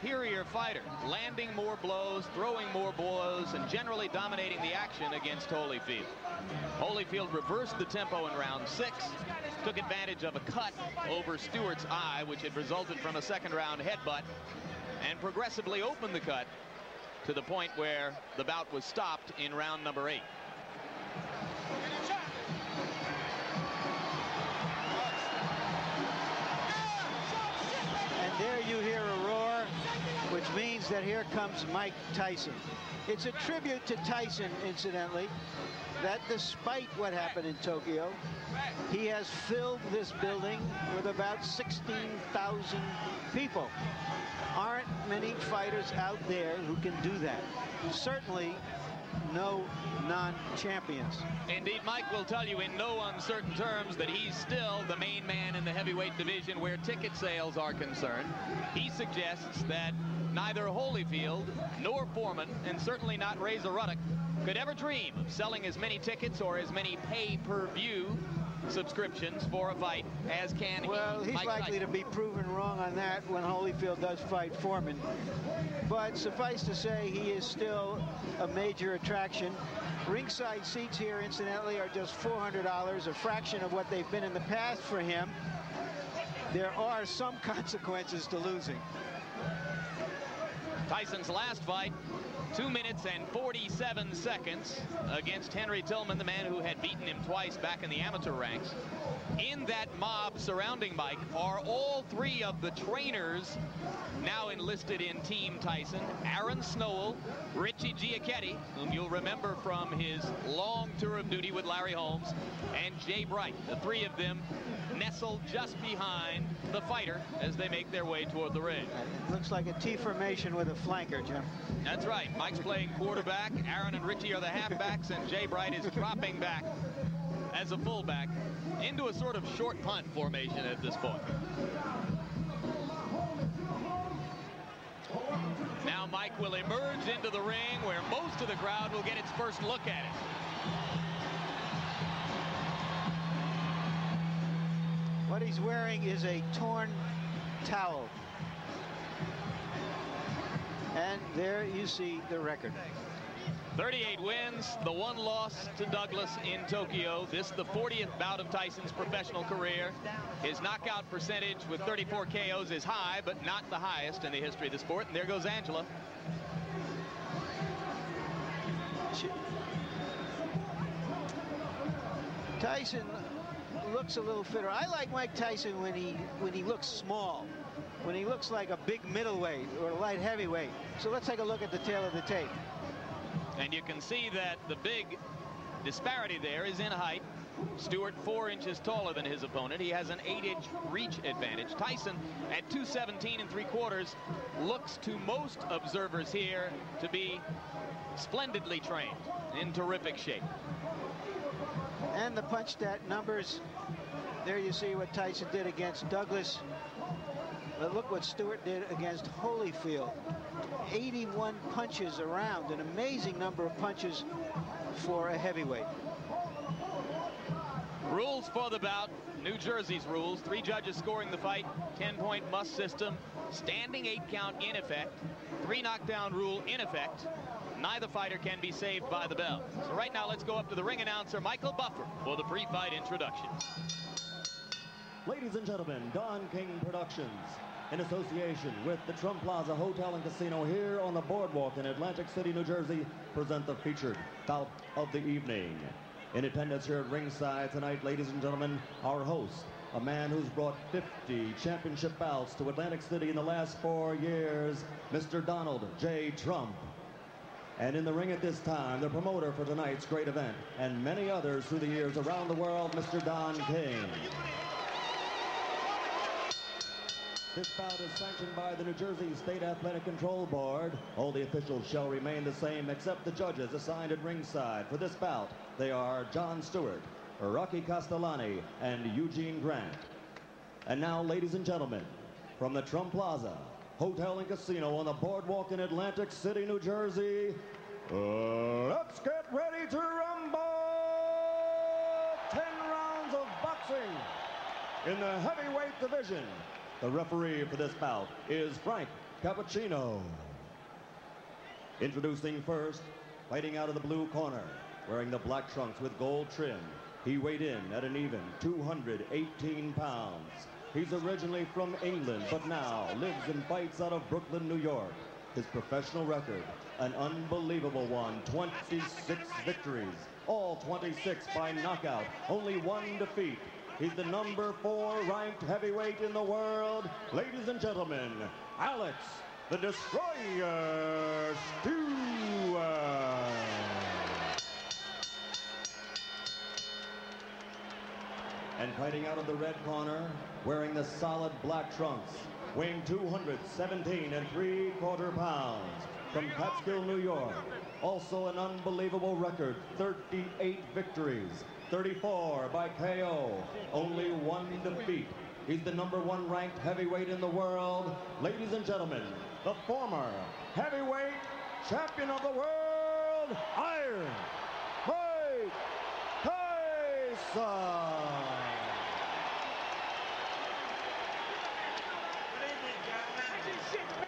Superior fighter, landing more blows, throwing more blows, and generally dominating the action against Holyfield. Holyfield reversed the tempo in round 6, took advantage of a cut over Stewart's eye, which had resulted from a second-round headbutt, and progressively opened the cut to the point where the bout was stopped in round number 8. And there you hear a roar, which means that here comes Mike Tyson. It's a tribute to Tyson, incidentally, that despite what happened in Tokyo, he has filled this building with about 16,000 people. Aren't many fighters out there who can do that. Certainly no non-champions. Indeed, Mike will tell you in no uncertain terms that he's still the main man in the heavyweight division where ticket sales are concerned. He suggests that neither Holyfield nor Foreman, and certainly not Razor Ruddock, could ever dream of selling as many tickets or as many pay-per-view subscriptions for a fight as can he. Well, he's likely to be proven wrong on that when Holyfield does fight Foreman. But suffice to say, he is still a major attraction. Ringside seats here, incidentally, are just $400, a fraction of what they've been in the past for him. There are some consequences to losing. Tyson's last fight, 2 minutes and 47 seconds against Henry Tillman, the man who had beaten him twice back in the amateur ranks. In that mob surrounding Mike are all 3 of the trainers now enlisted in Team Tyson: Aaron Snowell, Richie Giacchetti, whom you'll remember from his long tour of duty with Larry Holmes, and Jay Bright. The 3 of them nestled just behind the fighter as they make their way toward the ring. It looks like a T formation with a flanker, Jim. That's right. Mike's playing quarterback. Aaron and Richie are the halfbacks, and Jay Bright is dropping back as a fullback into a sort of short punt formation at this point. Now Mike will emerge into the ring where most of the crowd will get its first look at it. What he's wearing is a torn towel. And there you see the record. 38 wins, the 1 loss to Douglas in Tokyo. This the 40th bout of Tyson's professional career. His knockout percentage with 34 KOs is high, but not the highest in the history of the sport. And there goes Angela. Tyson looks a little fitter. I like Mike Tyson when he looks small, when he looks like a big middleweight or a light heavyweight. So let's take a look at the tail of the tape. And you can see that the big disparity there is in height. Stewart 4 inches taller than his opponent. He has an 8-inch reach advantage. Tyson at 217 3/4 looks to most observers here to be splendidly trained, in terrific shape. And the punch stat numbers. There you see what Tyson did against Douglas. But look what Stewart did against Holyfield. 81 punches around, an amazing number of punches for a heavyweight. Rules for the bout, New Jersey's rules. 3 judges scoring the fight, 10-point must system, standing 8 count in effect, 3 knockdown rule in effect. Neither fighter can be saved by the bell. So right now let's go up to the ring announcer, Michael Buffer, for the pre-fight introduction. Ladies and gentlemen, Don King Productions, in association with the Trump Plaza Hotel and Casino here on the boardwalk in Atlantic City, New Jersey, present the featured bout of the evening. In attendance here at ringside tonight, ladies and gentlemen, our host, a man who's brought 50 championship bouts to Atlantic City in the last 4 years, Mr. Donald J. Trump. And in the ring at this time, the promoter for tonight's great event, and many others through the years around the world, Mr. Don King. This bout is sanctioned by the New Jersey State Athletic Control Board. All the officials shall remain the same except the judges assigned at ringside. For this bout, they are John Stewart, Rocky Castellani, and Eugene Grant. And now, ladies and gentlemen, from the Trump Plaza Hotel and Casino on the boardwalk in Atlantic City, New Jersey, let's get ready to rumble! 10 rounds of boxing in the heavyweight division. The referee for this bout is Frank Cappuccino. Introducing first, fighting out of the blue corner, wearing the black trunks with gold trim. He weighed in at an even 218 pounds. He's originally from England, but now lives and fights out of Brooklyn, New York. His professional record, an unbelievable one, 26 victories, all 26 by knockout, only one defeat. He's the number 4 ranked heavyweight in the world. Ladies and gentlemen, Alex, the Destroyer Stewart. And fighting out of the red corner, wearing the solid black trunks, weighing 217 3/4 pounds, from Catskill, New York. Also an unbelievable record, 38 victories, 34 by KO, only one defeat. He's the number 1 ranked heavyweight in the world. Ladies and gentlemen, the former heavyweight champion of the world, Iron Mike Tyson.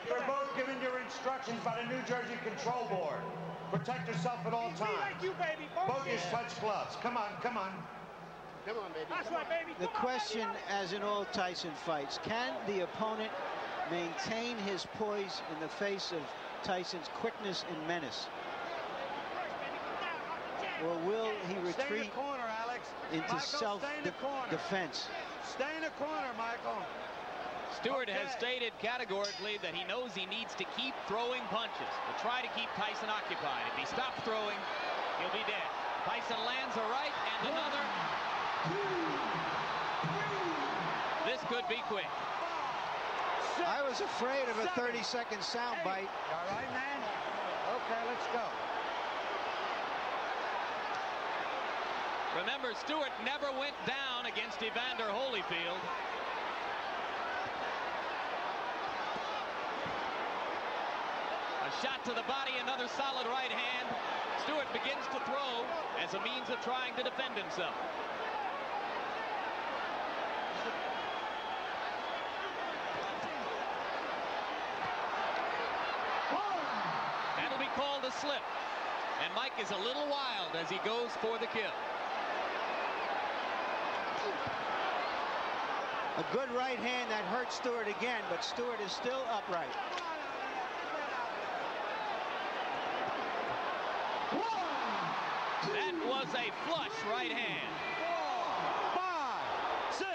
You're both given your instructions by the New Jersey Control Board. Protect yourself at all times. Like you, baby. Both your touch gloves. Come on, come on. Come on, baby. That's right, baby. The question, as in all Tyson fights, can the opponent maintain his poise in the face of Tyson's quickness and menace? Or will he retreat Stay in the corner, Alex. into self-defense? Stay in the corner, Michael. Stewart has stated categorically that he knows he needs to keep throwing punches to try to keep Tyson occupied. If he stops throwing, he'll be dead. Tyson lands a right and another. This could be quick. I was afraid of a 30-second soundbite. All right, man? Okay, let's go. Remember, Stewart never went down against Evander Holyfield. A shot to the body, another solid right hand. Stewart begins to throw as a means of trying to defend himself. That'll be called a slip. And Mike is a little wild as he goes for the kill. A good right hand that hurt Stewart again, but Stewart is still upright. That was a flush right hand. 4, 5, 6,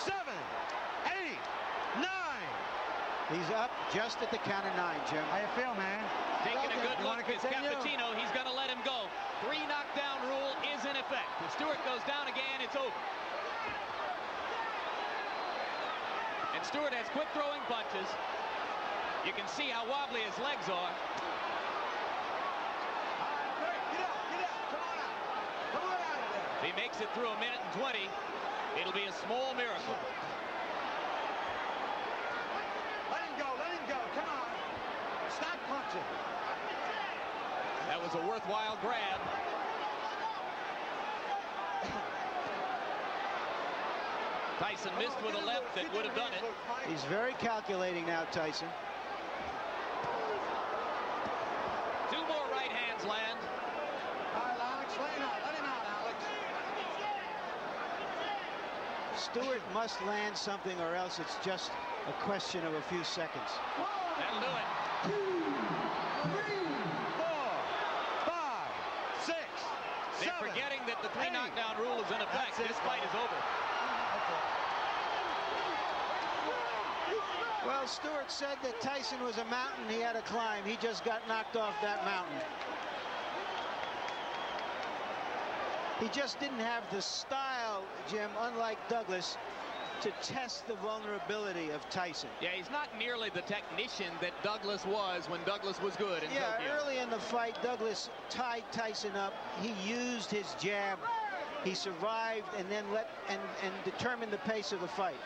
7, 8, 9. He's up just at the count of 9, Jim. How you feel, man? Taking a good You look wanna is continue? Cappuccino. He's going to let him go. 3 knockdown rule is in effect. If Stewart goes down again, it's over. And Stewart has quit throwing punches. You can see how wobbly his legs are. If he makes it through 1 minute and 20, it'll be a small miracle. Let him go, come on. Stop punching. That was a worthwhile grab. Tyson missed with a left that would have done it. He's very calculating now, Tyson. 2 more right hands land. All right, Alex, let him out, Alex. Stewart must land something or else it's just a question of a few seconds. That'll do it. 2, 3, 4, 5, 6, They're 7, forgetting that the 3 8. knockdown rule is in effect. That's it, This fight is over. Well, Stewart said that Tyson was a mountain he had to climb. He just got knocked off that mountain. He just didn't have the style, Jim, unlike Douglas, to test the vulnerability of Tyson. Yeah, he's not nearly the technician that Douglas was when Douglas was good in Yeah, Tokyo. early in the fight, Douglas tied Tyson up. He used his jab. He survived and then and determined the pace of the fight.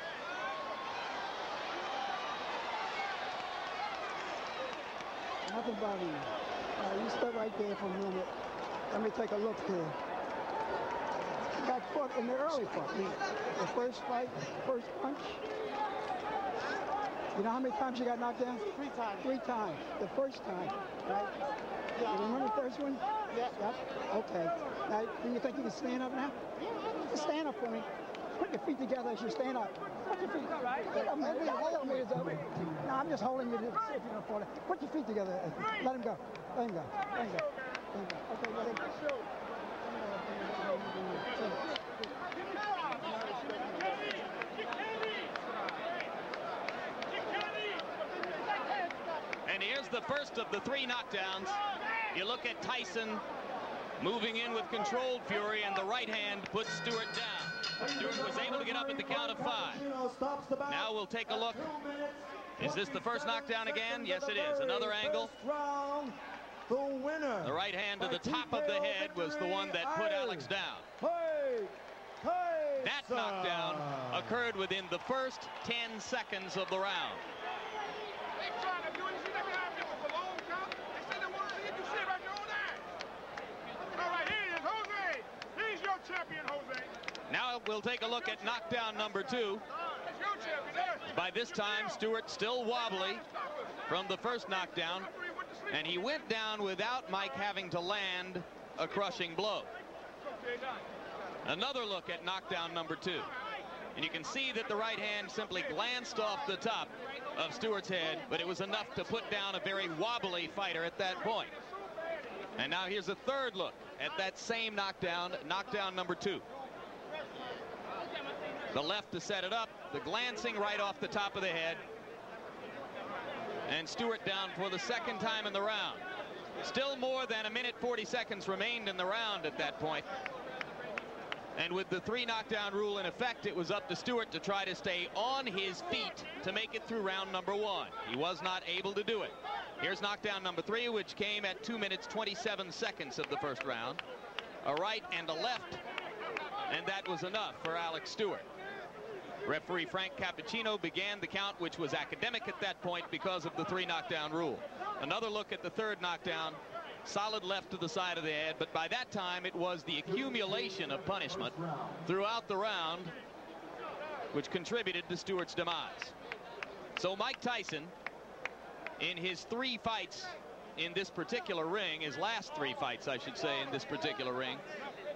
Nothing about him. You stay right there for a minute. Let me take a look here. He got fought in the early fight. The first fight, first punch. You know how many times you got knocked down? 3 times. 3 times. The first time, right? Yeah. You remember the first one? Yeah. Yep. Okay. Now, do you think you can stand up now? Just stand up for me. Put your feet together as you stand up. Put your feet. Hold me. No, I'm just holding you to see if you don't fall. Put your feet together. Let him go. Let him go. Let him go. Let him go. Okay, let him go. And here's the first of the 3 knockdowns. You look at Tyson moving in with controlled fury, and the right hand puts Stewart down. Stewart was able to get up at the count of 5. Now we'll take a look. Is this the first knockdown again? Yes, it is. Another angle. The right hand to the top of the head was the one that put Alex down. That knockdown occurred within the first 10 seconds of the round. Now we'll take a look at knockdown number 2. By this time, Stewart still wobbly from the first knockdown, and he went down without Mike having to land a crushing blow. Another look at knockdown number 2. And you can see that the right hand simply glanced off the top of Stewart's head, but it was enough to put down a very wobbly fighter at that point. And now here's a third look at that same knockdown, knockdown number 2. The left to set it up, the glancing right off the top of the head, and Stewart down for the second time in the round. Still more than 1 minute 40 seconds remained in the round at that point. And with the 3 knockdown rule in effect, it was up to Stewart to try to stay on his feet to make it through round number 1. He was not able to do it. Here's knockdown number 3, which came at 2 minutes 27 seconds of the first round. A right and a left, and that was enough for Alex Stewart. Referee Frank Cappuccino began the count, which was academic at that point because of the 3 knockdown rule. Another look at the third knockdown. Solid left to the side of the head, but by that time it was the accumulation of punishment throughout the round which contributed to Stewart's demise. So Mike Tyson, in his 3 fights in this particular ring, his last 3 fights I should say in this particular ring,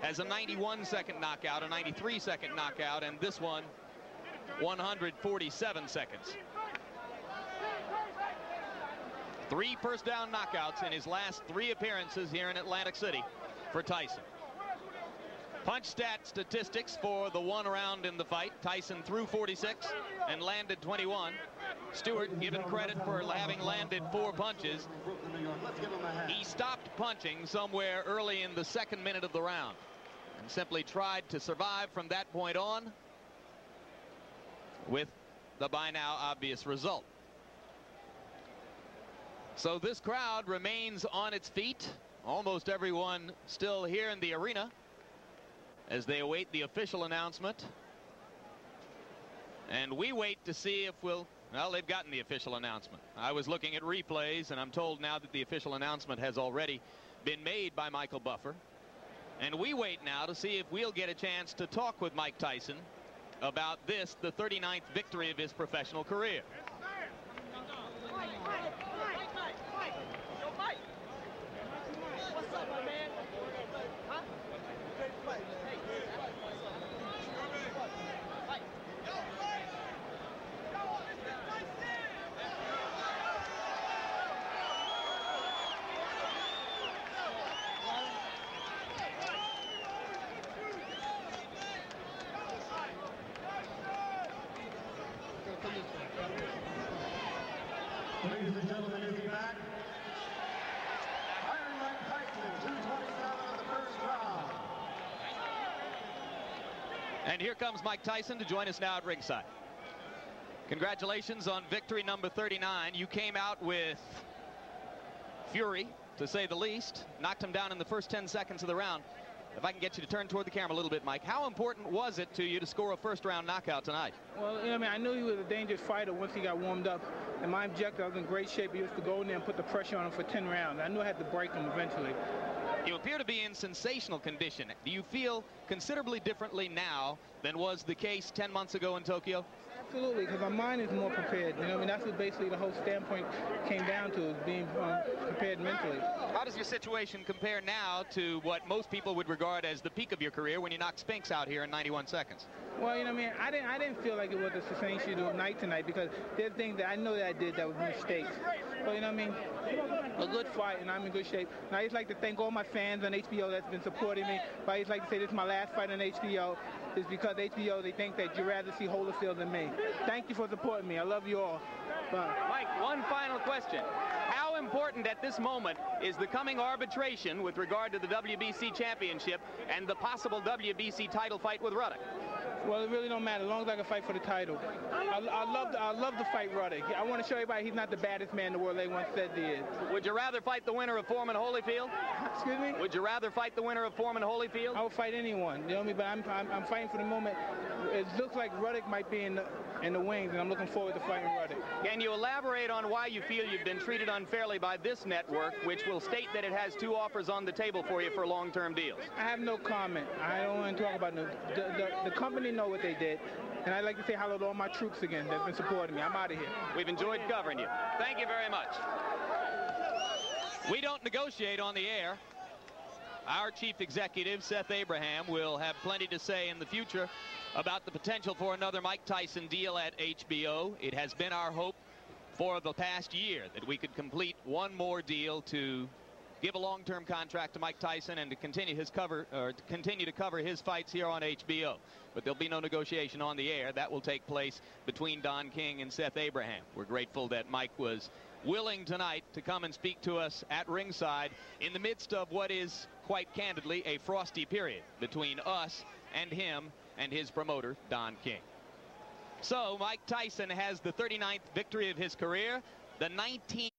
has a 91-second knockout, a 93-second knockout, and this one 147 seconds. 3 first down knockouts in his last 3 appearances here in Atlantic City for Tyson. Punch stat statistics for the 1 round in the fight. Tyson threw 46 and landed 21. Stewart given credit for having landed 4 punches. He stopped punching somewhere early in the 2nd minute of the round and simply tried to survive from that point on, with the by now obvious result. So this crowd remains on its feet, almost everyone still here in the arena as they await the official announcement. And we wait to see if well, they've gotten the official announcement. I was looking at replays, and I'm told now that the official announcement has already been made by Michael Buffer. And we wait now to see if we'll get a chance to talk with Mike Tyson about this, the 39th victory of his professional career. Ladies and gentlemen, is he back? Iron Mike Tyson, 227 in the first round. And here comes Mike Tyson to join us now at ringside. Congratulations on victory number 39. You came out with fury, to say the least. Knocked him down in the first 10 seconds of the round. If I can get you to turn toward the camera a little bit, Mike, how important was it to you to score a first-round knockout tonight? Well, I mean, I knew he was a dangerous fighter once he got warmed up. And my objective, I was in great shape. He was to go in there and put the pressure on him for 10 rounds. I knew I had to break him eventually. You appear to be in sensational condition. Do you feel considerably differently now than was the case 10 months ago in Tokyo? Absolutely, because my mind is more prepared. You know, I mean, that's what basically the whole standpoint came down to, is being prepared mentally. How does your situation compare now to what most people would regard as the peak of your career when you knocked Spinks out here in 91 seconds? Well, you know, I mean, I didn't feel like it was a substantial night tonight, because there's things that I know that I did that was mistakes. But, you know what I mean, a good fight, and I'm in good shape. And I just like to thank all my fans on HBO that's been supporting me. But I just like to say this is my last fight on HBO. It's because HBO, they think that you'd rather see Holyfield than me. Thank you for supporting me. I love you all. Bye. Mike, one final question. How important at this moment is the coming arbitration with regard to the WBC championship and the possible WBC title fight with Ruddock? Well, it really don't matter as long as I can fight for the title. I love to fight Ruddock. I want to show everybody he's not the baddest man in the world they once said he is. Would you rather fight the winner of Foreman Holyfield? Excuse me? Would you rather fight the winner of Foreman Holyfield? I would fight anyone. You know what I mean? But I'm fighting for the moment. It looks like Ruddock might be in the wings, and I'm looking forward to fighting Ruddock. Can you elaborate on why you feel you've been treated unfairly by this network, which will state that it has 2 offers on the table for you for long-term deals? I have no comment. I don't want to talk about it. The company know what they did, and I'd like to say hello to all my troops again that's been supporting me. I'm out of here. We've enjoyed covering you. Thank you very much. We don't negotiate on the air. Our chief executive, Seth Abraham, will have plenty to say in the future about the potential for another Mike Tyson deal at HBO. It has been our hope for the past year that we could complete one more deal to give a long-term contract to Mike Tyson and to continue to cover his fights here on HBO. But there'll be no negotiation on the air. That will take place between Don King and Seth Abraham. We're grateful that Mike was willing tonight to come and speak to us at ringside in the midst of what is, quite candidly, a frosty period between us and him and his promoter, Don King. So Mike Tyson has the 39th victory of his career, the 19th